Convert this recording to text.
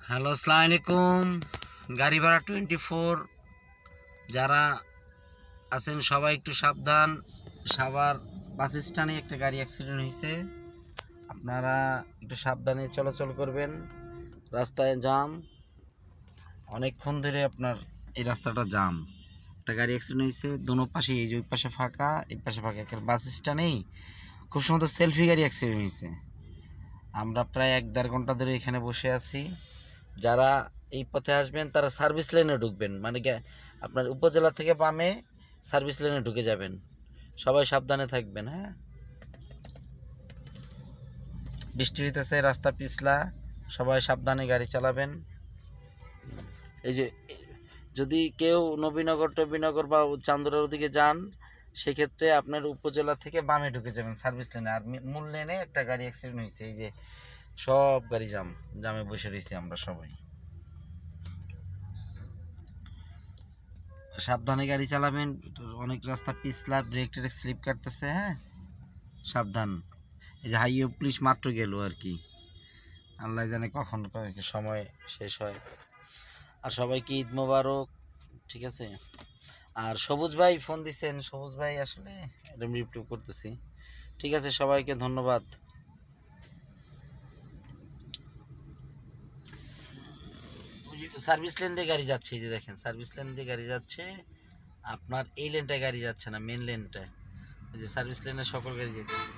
Hello, আসসালামু আলাইকুম। গাড়ি ভাড়া 24 যারা আছেন সবাই একটু সাবধান। সাভার বাস স্ট্যান্ডে একটা গাড়ি অ্যাক্সিডেন্ট হয়েছে, আপনারা একটু সাবধানে চলাচল করবেন। রাস্তায় জাম, অনেকক্ষণ ধরে আপনার এই রাস্তাটা জাম। একটা গাড়ি অ্যাক্সিডেন্ট হয়েছে, দোনো পাশে, এই যে ওই পাশে ফাঁকা, এই পাশে ফাঁকা। একটা বাস স্ট্যান্ডেই খুব সুন্দর সেলফি গাড়ি অ্যাক্সিডেন্ট হয়েছে। আমরা প্রায় 1-1.5 ঘন্টা ধরে এখানে বসে আছি। যারা এই পথে আসবেন তারা সার্ভিস লেনে ঢুকবেন, মানে কি আপনার উপজেলা থেকে বামে সার্ভিস লেনে ঢুকে যাবেন। সবাই সাবধানে থাকবেন। হ্যাঁ, বৃষ্টি হইতেছে, রাস্তা পিছলা, সবাই সাবধানে গাড়ি চালাবেন। এই যে যদি কেউ নবীনগর বা চান্দুরার দিকে যান, সেক্ষেত্রে আপনার উপজেলা থেকে বামে ঢুকে যাবেন সার্ভিস লেনে। আর মূল লেনে একটা গাড়ি অ্যাক্সিডেন্ট হয়েছে, এই যে সব গাড়ি জামে বসে রয়েছি আমরা সবাই। সাবধানে গাড়ি চালাবেন, অনেক রাস্তা পিছলা, ব্রেক টেক স্লিপ কাটতেছে। হ্যাঁ, সাবধান। এই যে হাইওয়ে পুলিশ মাত্র গেল আর কি, আল্লাহ জানে কখন সময় শেষ হয়। আর সবাইকে ঈদ মোবারক, ঠিক আছে। আর সবুজ ভাই ফোন দিছেন, সবুজ ভাই আসলে এটা রিপ্লাই করতেছি। ঠিক আছে, সবাইকে ধন্যবাদ। সার্ভিস লেন দিয়ে গাড়ি যাচ্ছে, এই যে দেখেন সার্ভিস লেন দিয়ে গাড়ি যাচ্ছে, আপনার এই লেনটায় গাড়ি যাচ্ছে না, মেন লেনটায়। এই যে সার্ভিস লেনে সকল গাড়ি যেতেছে।